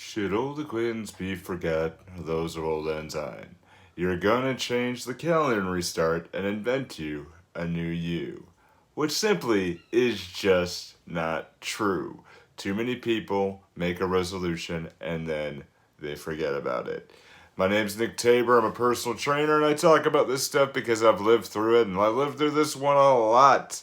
Should old acquaintance be forgot, those of old ansign? You're gonna change the calendar and restart and invent you a new you. Which simply is just not true. Too many people make a resolution and then they forget about it. My name's Nick Tabor. I'm a personal trainer and I talk about this stuff because I've lived through it and I lived through this one a lot.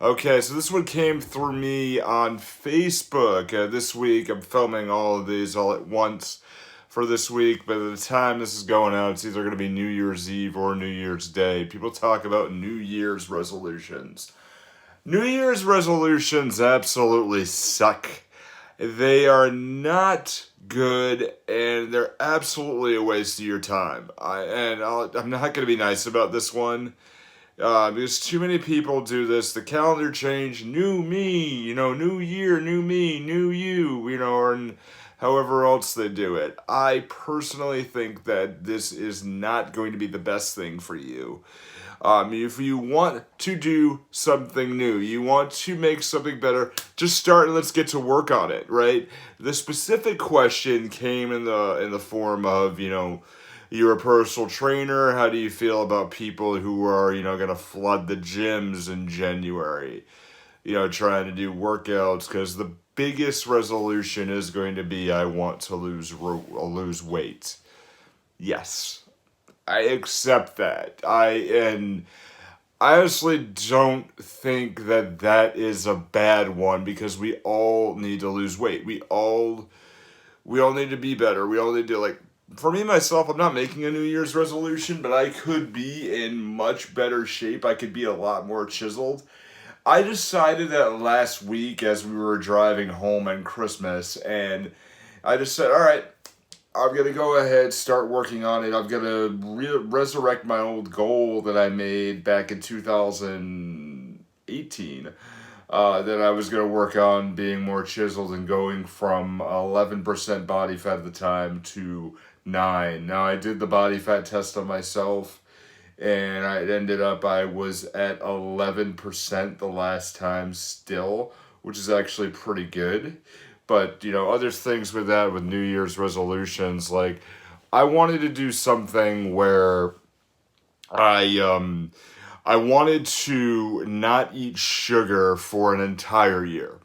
Okay, so this one came through me on Facebook. This week, I'm filming all of these all at once for this week, but at the time this is going out, it's either going to be New Year's Eve or New Year's Day. People talk about New Year's resolutions. New Year's resolutions absolutely suck. They are not good, and they're absolutely a waste of your time. I'm not going to be nice about this one. Because too many people do this. The calendar change, new me, new year, new me, new you, or however else they do it. I personally think that this is not going to be the best thing for you. If you want to do something new, you want to make something better, just start and let's get to work on it, right? The specific question came in the form of, you're a personal trainer. How do you feel about people who are, going to flood the gyms in January? Trying to do workouts because the biggest resolution is going to be I want to lose weight. Yes, I accept that. I honestly don't think that is a bad one because we all need to lose weight. We all need to be better. We all need to for me myself, I'm not making a New Year's resolution, but I could be in much better shape. I could be a lot more chiseled. I decided that last week as we were driving home on Christmas, and I just said, all right, I'm going to go ahead, start working on it. I'm going to resurrect my old goal that I made back in 2018. That I was going to work on being more chiseled and going from 11% body fat at the time to 9. Now, I did the body fat test on myself, and I was at 11% the last time still, which is actually pretty good. But, other things with that, with New Year's resolutions, I wanted to do something where I wanted to not eat sugar for an entire year.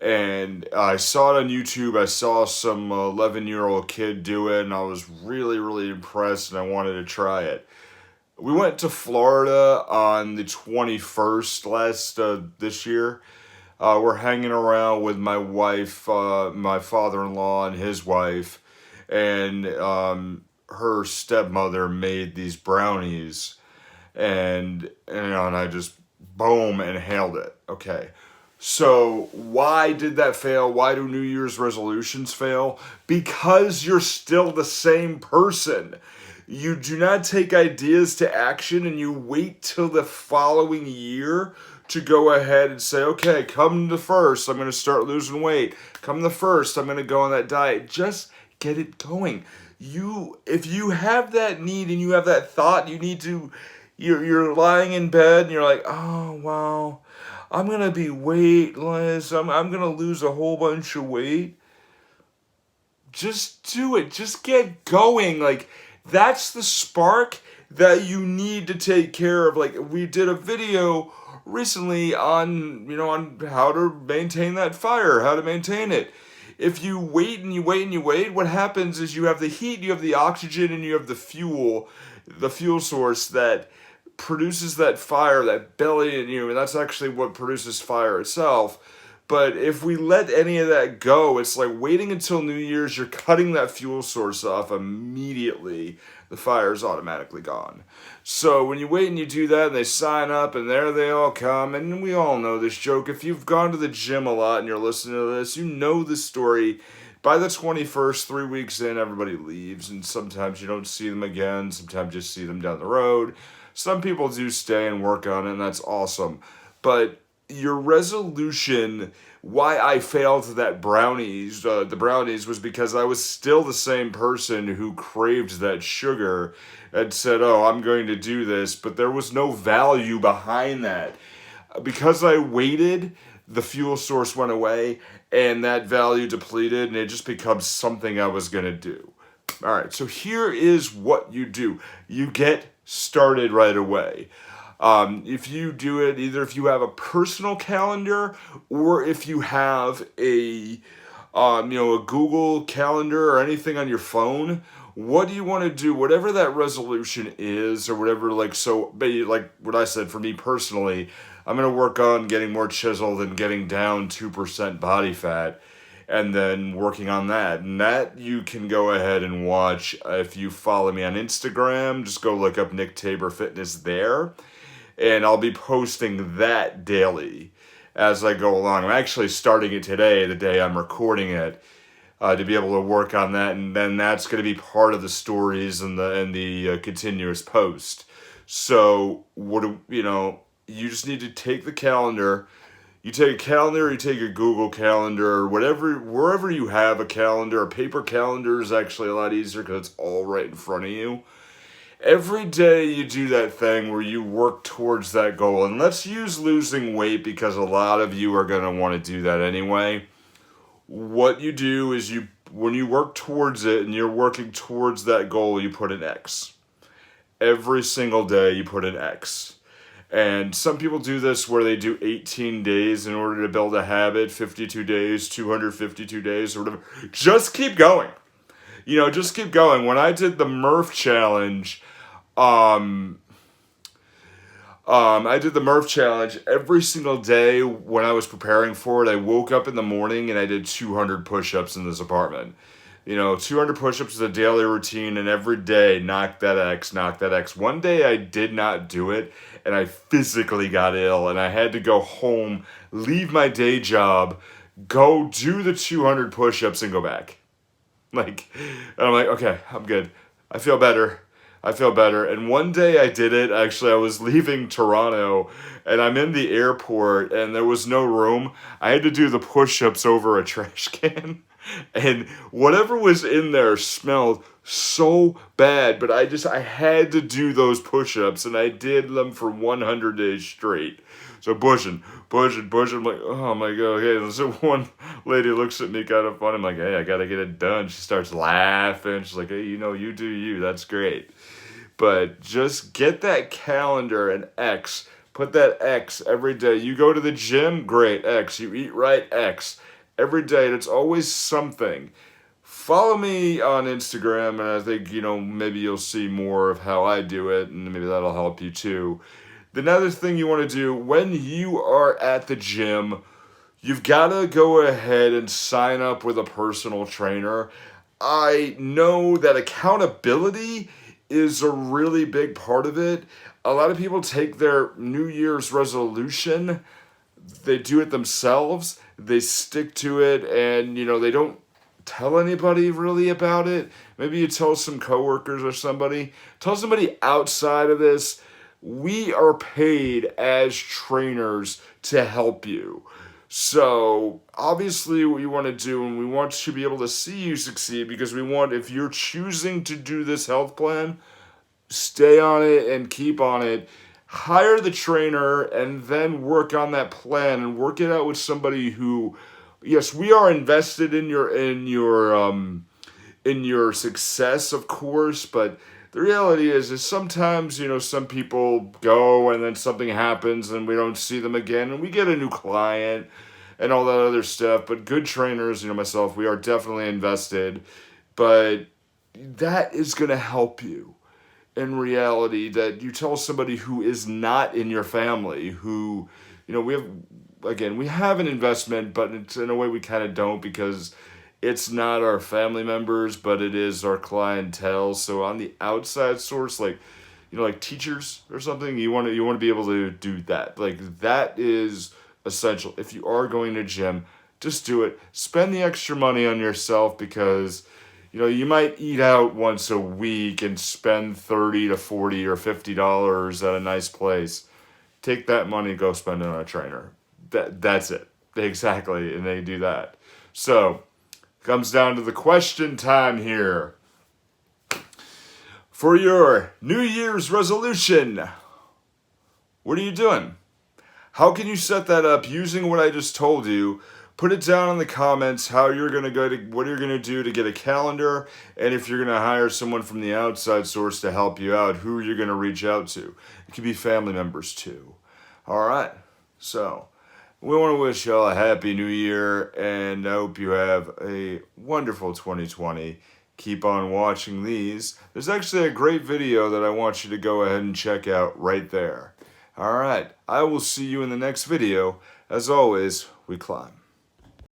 And I saw it on YouTube. I saw some 11-year-old kid do it, and I was really, really impressed, and I wanted to try it. We went to Florida on the 21st this year. We're hanging around with my wife, my father-in-law, and his wife, and her stepmother made these brownies, and I just boom inhaled it. Okay. So why did that fail? Why do New Year's resolutions fail? Because you're still the same person. You do not take ideas to action and you wait till the following year to go ahead and say, okay, come the first, I'm going to start losing weight. Come the first, I'm going to go on that diet. Just get it going. If you have that need and you have that thought, you're lying in bed and you're like, oh, wow, I'm going to be weightless. I'm going to lose a whole bunch of weight. Just do it. Just get going. That's the spark that you need to take care of. We did a video recently on how to maintain that fire, how to maintain it. If you wait and you wait and you wait, what happens is you have the heat, you have the oxygen, and you have the fuel source that produces that fire, that belly in you, and that's actually what produces fire itself. But if we let any of that go, it's like waiting until New Year's, you're cutting that fuel source off immediately. The fire's automatically gone. So when you wait and you do that, and they sign up, and there they all come, and we all know this joke. If you've gone to the gym a lot and you're listening to this, you know the story. By the 21st, 3 weeks in, everybody leaves, and sometimes you don't see them again. Sometimes you just see them down the road. Some people do stay and work on it, and that's awesome. But your resolution, why I failed the brownies was because I was still the same person who craved that sugar and said, oh, I'm going to do this, but there was no value behind that. Because I waited, the fuel source went away and that value depleted and it just becomes something I was going to do. All right, so here is what you do. You get started right away. If you do it, either if you have a personal calendar or if you have a Google Calendar or anything on your phone, what do you want to do? Whatever that resolution is, or whatever. Like what I said for me personally, I'm gonna work on getting more chiseled and getting down 2% body fat, and then working on that. And that you can go ahead and watch if you follow me on Instagram. Just go look up Nick Tabor Fitness there, and I'll be posting that daily as I go along. I'm actually starting it today, the day I'm recording it, to be able to work on that, and then that's going to be part of the stories and the continuous post. So you just need to take the calendar. You take a calendar, you take a Google Calendar, or wherever you have a calendar. A paper calendar is actually a lot easier because it's all right in front of you. Every day you do that thing where you work towards that goal, and let's use losing weight because a lot of you are going to want to do that anyway. What you do is when you work towards it and you're working towards that goal, you put an X. Every single day you put an X. And some people do this where they do 18 days in order to build a habit, 52 days, 252 days, or whatever. Just keep going. Just keep going. When I did the Murph challenge, I did the Murph challenge every single day when I was preparing for it. I woke up in the morning and I did 200 push-ups in this apartment. 200 push-ups is a daily routine, and every day, knock that X. One day I did not do it, and I physically got ill, and I had to go home, leave my day job, go do the 200 push-ups, and go back. And I'm like, okay, I'm good. I feel better. And one day I did it. Actually, I was leaving Toronto and I'm in the airport and there was no room. I had to do the push-ups over a trash can. And whatever was in there smelled so bad, but I had to do those push-ups, and I did them for 100 days straight. So pushing. I'm like, oh my God. Okay. So one lady looks at me kind of funny. I'm like, hey, I got to get it done. She starts laughing. She's like, hey, you do you. That's great. But just get that calendar and X. Put that X every day. You go to the gym, great, X. You eat right, X. Every day, and it's always something. Follow me on Instagram, and I think, maybe you'll see more of how I do it, and maybe that'll help you too. Another thing you want to do when you are at the gym, you've got to go ahead and sign up with a personal trainer. I know that accountability is a really big part of it. A lot of people take their New Year's resolution, they do it themselves, they stick to it, and they don't tell anybody really about it. Maybe you tell some coworkers or somebody. Tell somebody outside of this. We are paid as trainers to help you. So obviously what you want to do, and we want to be able to see you succeed, because if you're choosing to do this health plan, stay on it and keep on it. Hire the trainer and then work on that plan and work it out with somebody who, yes, we are invested in your success, of course, but the reality is sometimes, some people go and then something happens and we don't see them again and we get a new client and all that other stuff. But good trainers, myself, we are definitely invested, but that is going to help you. In reality, that you tell somebody who is not in your family, who, we have an investment, but it's in a way we kind of don't, because it's not our family members, but it is our clientele. So on the outside source, like teachers or something, you want to be able to do that. Like, that is essential. If you are going to gym, just do it. Spend the extra money on yourself, because you might eat out once a week and spend $30 to $40 or $50 at a nice place. Take that money and go spend it on a trainer. That's it. Exactly. And they do that. So, comes down to the question time here. For your New Year's resolution, what are you doing? How can you set that up using what I just told you? Put it down in the comments how you're going to go to what you're going to do to get a calendar, and if you're going to hire someone from the outside source to help you out, who you're going to reach out to. It could be family members too. All right. So, we want to wish y'all a happy new year, and I hope you have a wonderful 2020. Keep on watching these. There's actually a great video that I want you to go ahead and check out right there. All right. I will see you in the next video. As always, we climb.